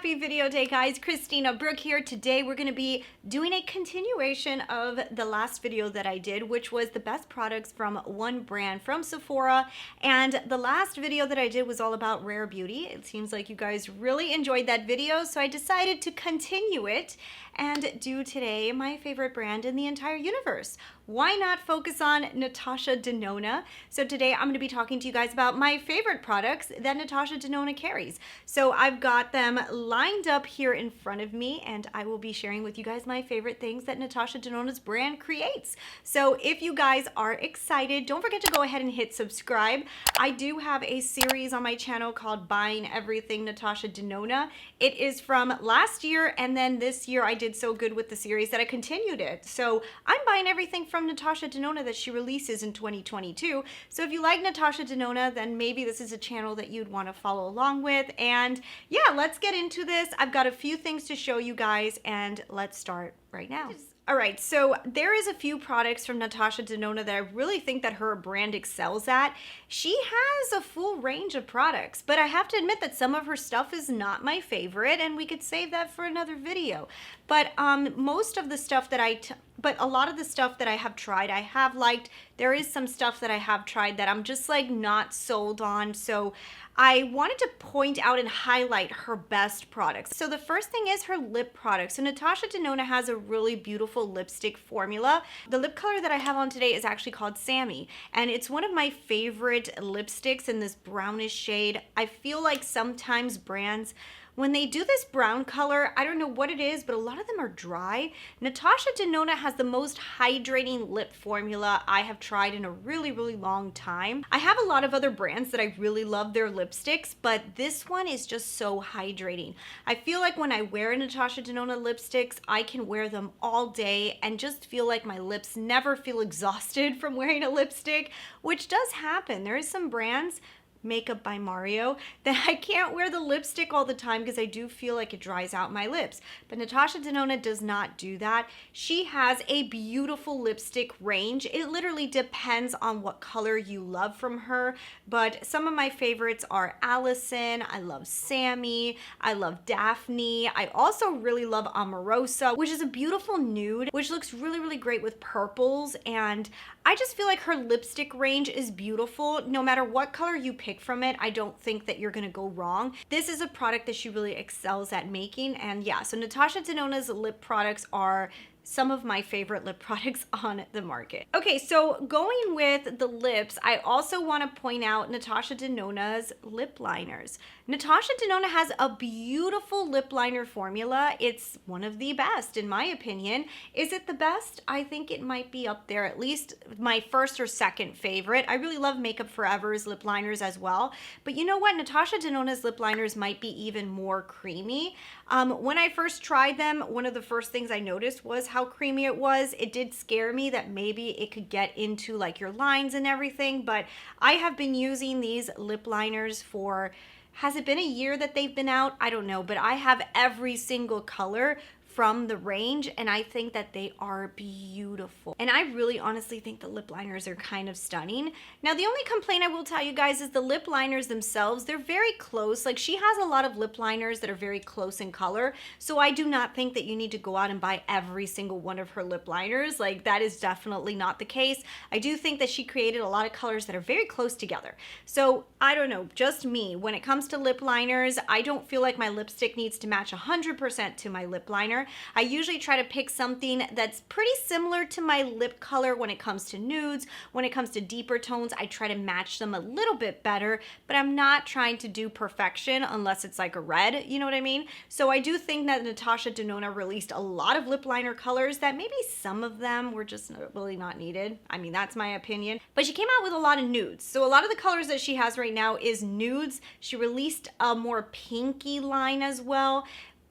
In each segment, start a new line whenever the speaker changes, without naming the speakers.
Happy video day, guys. Christina, Brooke here. Today we're going to be doing a continuation of the last video that I did, which was the best products from one brand from Sephora. And the last video that I did was all about rare beauty. It seems like you guys really enjoyed that video, so I decided to continue it and do today my favorite brand in the entire universe. Why not focus on Natasha Denona? So today I'm going to be talking to you guys about my favorite products that Natasha Denona carries. So I've got them lined up here in front of me, and I will be sharing with you guys my favorite things that Natasha Denona's brand creates. So if you guys are excited, don't forget to go ahead and hit subscribe. I do have a series on my channel called Buying Everything Natasha Denona. It is from last year, and then this year I did so good with the series that I continued it. So I'm buying everything from Natasha Denona that she releases in 2022. So if you like Natasha Denona, then maybe this is a channel that you'd want to follow along with. And yeah, let's get into this. I've got a few things to show you guys, and let's start right now. All right, so there is a few products from Natasha Denona that I really think that her brand excels at. She has a full range of products, but I have to admit that some of her stuff is not my favorite, and we could save that for another video. But most of the stuff that but a lot of the stuff that I have tried, I have liked. There is some stuff that I have tried that I'm just like not sold on. So I wanted to point out and highlight her best products. So the first thing is her lip product. So Natasha Denona has a really beautiful lipstick formula. The lip color that I have on today is actually called Sammy, and it's one of my favorite lipsticks in this brownish shade. I feel like sometimes brands, when they do this brown color, I don't know what it is, but a lot of them are dry. Natasha Denona has the most hydrating lip formula I have tried in a really, really long time. I have a lot of other brands that I really love their lipsticks, but this one is just so hydrating. I feel like when I wear Natasha Denona lipsticks, I can wear them all day and just feel like my lips never feel exhausted from wearing a lipstick, which does happen. There is some brands, Makeup by Mario, that I can't wear the lipstick all the time because I do feel like it dries out my lips. But Natasha Denona does not do that. She has a beautiful lipstick range. It literally depends on what color you love from her, but some of my favorites are Allison, I love Sammy, I love Daphne. I also really love Amorosa, which is a beautiful nude, which looks really, really great with purples, and I just feel like her lipstick range is beautiful. No matter what color you pick from it, I don't think that you're gonna go wrong. This is a product that she really excels at making, and yeah, so Natasha Denona's lip products are some of my favorite lip products on the market. Okay, so going with the lips, I also want to point out Natasha Denona's lip liners. Natasha Denona has a beautiful lip liner formula. It's one of the best, in my opinion. Is it the best? I think it might be up there, at least my first or second favorite. I really love Makeup Forever's lip liners as well. But you know what? Natasha Denona's lip liners might be even more creamy. When I first tried them, one of the first things I noticed was how creamy it was. It did scare me that maybe it could get into like your lines and everything, but I have been using these lip liners for, has it been a year that they've been out? I don't know, but I have every single color from the range, and I think that they are beautiful. And I really honestly think the lip liners are kind of stunning. Now, the only complaint I will tell you guys is the lip liners themselves. They're very close. Like, she has a lot of lip liners that are very close in color, so I do not think that you need to go out and buy every single one of her lip liners. Like, that is definitely not the case. I do think that she created a lot of colors that are very close together. So I don't know, just me. When it comes to lip liners, I don't feel like my lipstick needs to match 100% to my lip liner. I usually try to pick something that's pretty similar to my lip color when it comes to nudes. When it comes to deeper tones, I try to match them a little bit better, but I'm not trying to do perfection unless it's like a red, you know what I mean? So I do think that Natasha Denona released a lot of lip liner colors that maybe some of them were just really not needed. I mean, that's my opinion. But she came out with a lot of nudes. So a lot of the colors that she has right now is nudes. She released a more pinky line as well,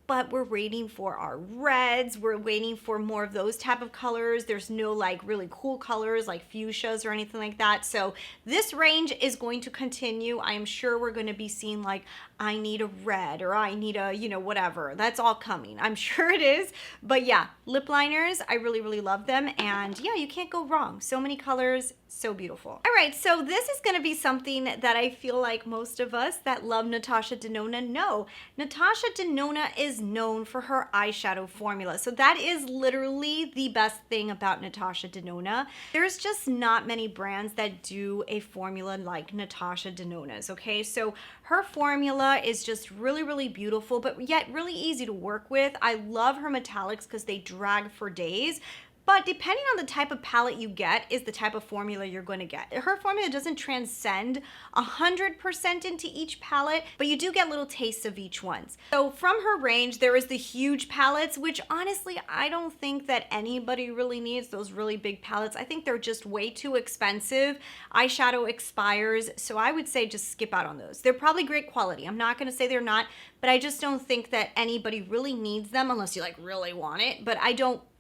but we're waiting for our reds. We're waiting for more of those type of colors. There's no like really cool colors like fuchsias or anything like that. So this range is going to continue. I am sure we're going to be seeing like I need a red or I need a, you know, whatever. That's all coming. I'm sure it is. But yeah, lip liners, I really, really love them. And yeah, you can't go wrong. So many colors, so beautiful. All right, so this is gonna be something that I feel like most of us that love Natasha Denona know. Natasha Denona is known for her eyeshadow formula. So that is literally the best thing about Natasha Denona. There's just not many brands that do a formula like Natasha Denona's, okay? So her formula is just really, really beautiful, but yet really easy to work with. I love her metallics because they drag for days. But depending on the type of palette you get is the type of formula you're going to get. Her formula doesn't transcend 100% into each palette, but you do get little tastes of each one. So from her range, there is the huge palettes, which honestly, I don't think that anybody really needs those really big palettes. I think they're just way too expensive. Eyeshadow expires, so I would say just skip out on those. They're probably great quality. I'm not going to say they're not, but I just don't think that anybody really needs them unless you like really want it. But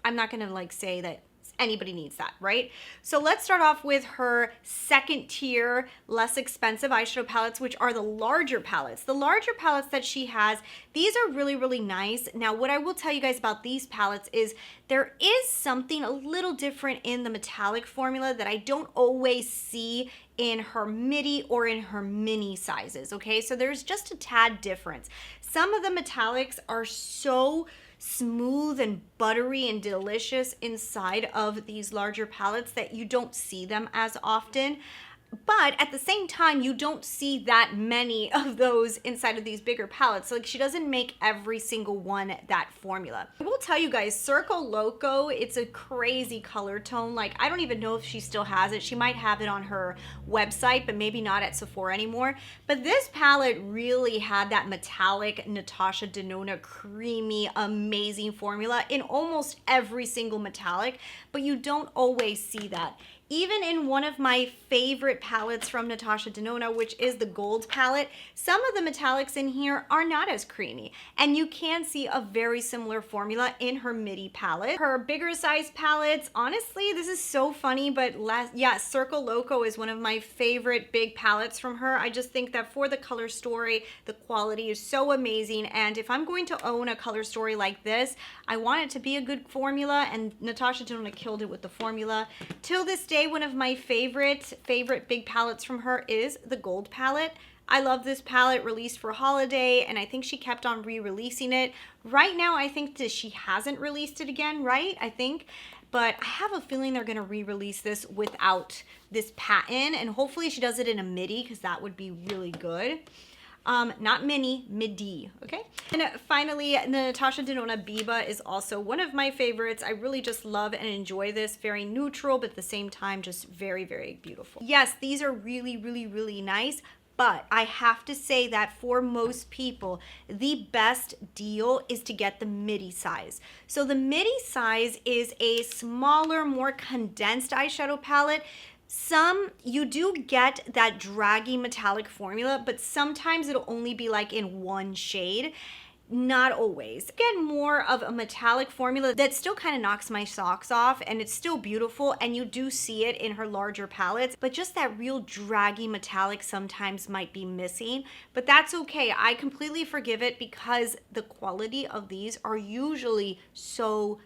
I'm not gonna like say that anybody needs that, right? So let's start off with her second tier, less expensive eyeshadow palettes, which are the larger palettes. The larger palettes that she has, these are really, really nice. Now, what I will tell you guys about these palettes is there is something a little different in the metallic formula that I don't always see in her midi or in her mini sizes, okay? So there's just a tad difference. Some of the metallics are so smooth and buttery and delicious inside of these larger palettes that you don't see them as often. But at the same time, you don't see that many of those inside of these bigger palettes. Like, she doesn't make every single one that formula. I will tell you guys, Circo Loco, it's a crazy color tone. Like, I don't even know if she still has it. She might have it on her website, but maybe not at Sephora anymore. But this palette really had that metallic Natasha Denona creamy, amazing formula in almost every single metallic, but you don't always see that. Even in one of my favorite palettes from Natasha Denona, which is the gold palette, some of the metallics in here are not as creamy. And you can see a very similar formula in her midi palette. Her bigger size palettes, honestly, this is so funny, but yeah, Circo Loco is one of my favorite big palettes from her. I just think that for the color story, the quality is so amazing. And if I'm going to own a color story like this, I want it to be a good formula, and Natasha Denona killed it with the formula. Till this day, one of my favorite big palettes from her is the gold palette. I love this palette, released for holiday, and I think she kept on re-releasing it. Right now, I think that she hasn't released it again, right? I think. But I have a feeling they're going to re-release this without this patent, and hopefully she does it in a midi, because that would be really good. Not mini, midi, okay? And finally, the Natasha Denona Biba is also one of my favorites. I really just love and enjoy this. Very neutral, but at the same time, just very, very beautiful. Yes, these are really, really, really nice. But I have to say that for most people, the best deal is to get the midi size. So the midi size is a smaller, more condensed eyeshadow palette. You do get that draggy metallic formula, but sometimes it'll only be like in one shade. Not always. Get more of a metallic formula that still kind of knocks my socks off, and it's still beautiful, and you do see it in her larger palettes, but just that real draggy metallic sometimes might be missing, but that's okay. I completely forgive it because the quality of these are usually so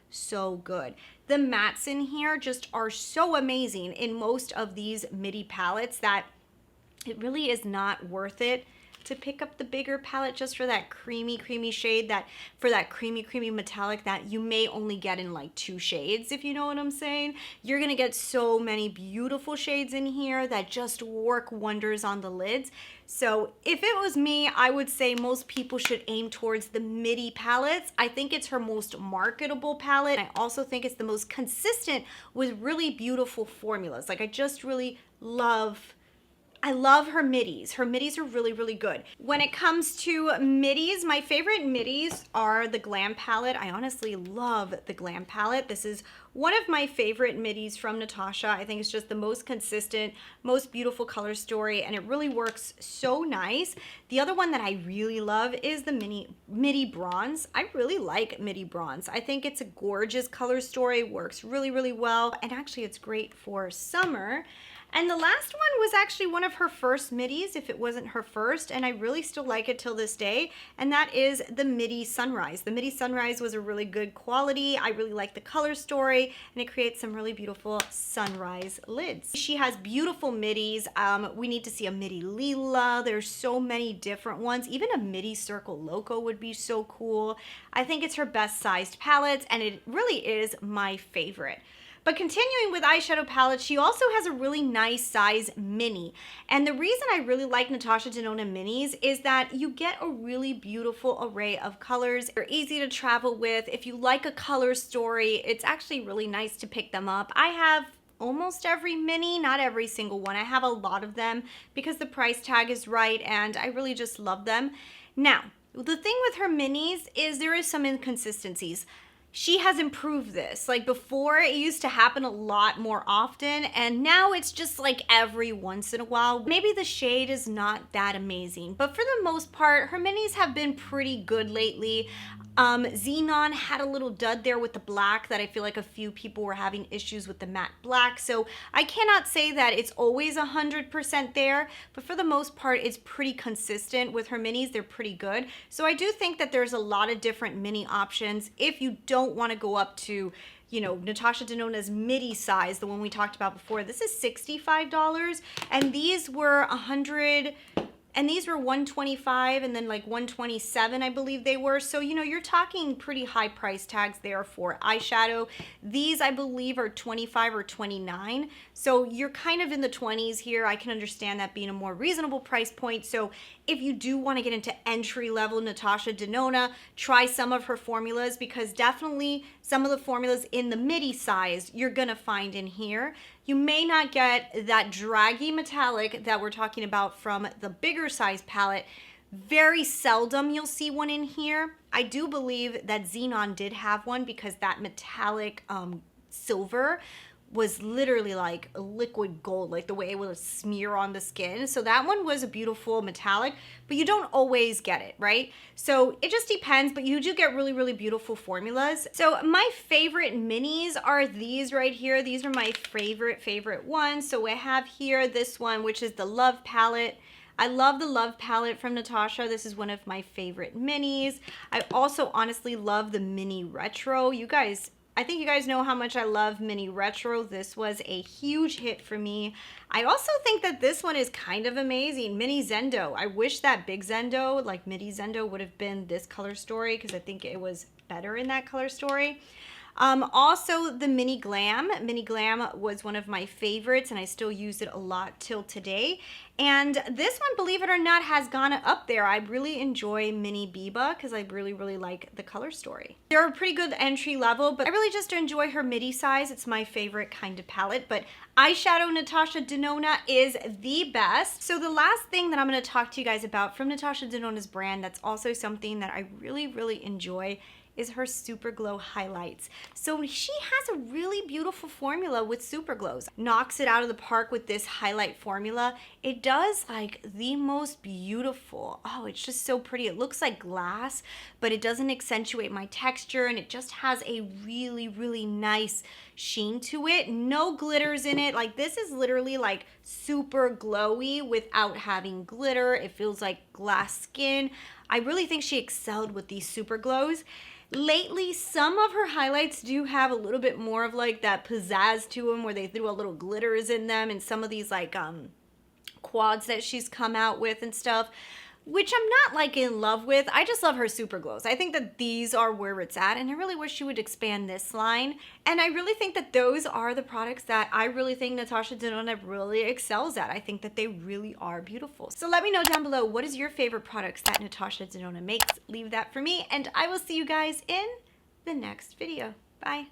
good. The mattes in here just are so amazing in most of these midi palettes that it really is not worth it to pick up the bigger palette just for that creamy shade, for that creamy metallic that you may only get in like 2 shades, if you know what I'm saying. You're gonna get so many beautiful shades in here that just work wonders on the lids. So if it was me, I would say most people should aim towards the midi palettes. I think it's her most marketable palette. I also think it's the most consistent with really beautiful formulas. Like, I just really love her midis. Her midis are really good. When it comes to midis, my favorite midis are the Glam palette. I honestly love the Glam palette. This is one of my favorite midis from Natasha. I think it's just the most consistent, most beautiful color story, and it really works so nice. The other one that I really love is the midi bronze. I really like midi bronze. I think it's a gorgeous color story, works really well, and actually it's great for summer. And the last one was actually one of her first middies, if it wasn't her first, and I really still like it till this day, and that is the Midi Sunrise. The Midi Sunrise was a really good quality. I really like the color story, and it creates some really beautiful sunrise lids. She has beautiful middies. We need to see a Midi Lila. There's so many different ones. Even a Midi Circo Loco would be so cool. I think it's her best sized palettes, and it really is my favorite. But continuing with eyeshadow palettes, she also has a really nice size mini. And the reason I really like Natasha Denona minis is that you get a really beautiful array of colors. They're easy to travel with. If you like a color story, it's actually really nice to pick them up. I have almost every mini, not every single one. I have a lot of them because the price tag is right and I really just love them. Now, the thing with her minis is there is some inconsistencies. She has improved this. Like before, it used to happen a lot more often, and now it's just like every once in a while. Maybe the shade is not that amazing, but for the most part, her minis have been pretty good lately. Xenon had a little dud there with the black that I feel like a few people were having issues with the matte black. So I cannot say that it's always 100% there, but for the most part, it's pretty consistent with her minis. They're pretty good. So I do think that there's a lot of different mini options if you don't want to go up to, you know, Natasha Denona's midi size, the one we talked about before. This is $65, and these were $100. And these were $125 and then like $127, I believe they were. So, you know, you're talking pretty high price tags there for eyeshadow. These, I believe, are $25 or $29. So you're kind of in the 20s here. I can understand that being a more reasonable price point. So if you do want to get into entry level Natasha Denona, try some of her formulas, because definitely some of the formulas in the midi size you're going to find in here. You may not get that draggy metallic that we're talking about from the bigger size palette. Very seldom you'll see one in here. I do believe that Xenon did have one because that metallic silver was literally like liquid gold, like the way it would smear on the skin. So that one was a beautiful metallic, but you don't always get it, right? So it just depends, but you do get really, really beautiful formulas. So my favorite minis are these right here. These are my favorite ones. So I have here this one, which is the Love palette. I love the Love palette from Natasha. This is one of my favorite minis. I also honestly love the Mini Retro. I think you guys know how much I love Mini Retro. This was a huge hit for me. I also think that this one is kind of amazing. Mini Zendo. I wish that big Zendo, like Midi Zendo, would have been this color story because I think it was better in that color story. Also the Mini Glam. Mini Glam was one of my favorites and I still use it a lot till today. And this one, believe it or not, has gone up there. I really enjoy Mini Biba because I really, really like the color story. They're a pretty good entry level, but I really just enjoy her midi size. It's my favorite kind of palette, but eyeshadow Natasha Denona is the best. So the last thing that I'm going to talk to you guys about from Natasha Denona's brand that's also something that I really, really enjoy is her Super Glow highlights. So she has a really beautiful formula with Super Glows. Knocks it out of the park with this highlight formula. It does like the most beautiful, oh, it's just so pretty. It looks like glass, but it doesn't accentuate my texture, and it just has a really, really nice sheen to it. No glitters in it. Like this is literally like super glowy without having glitter. It feels like glass skin. I really think she excelled with these Super Glows. Lately, some of her highlights do have a little bit more of like that pizzazz to them where they threw a little glitters in them, and some of these like quads that she's come out with and stuff, which I'm not like in love with. I just love her Super Glows. I think that these are where it's at, and I really wish she would expand this line. And I really think that those are the products that I really think Natasha Denona really excels at. I think that they really are beautiful. So let me know down below, what is your favorite products that Natasha Denona makes? Leave that for me, and I will see you guys in the next video. Bye.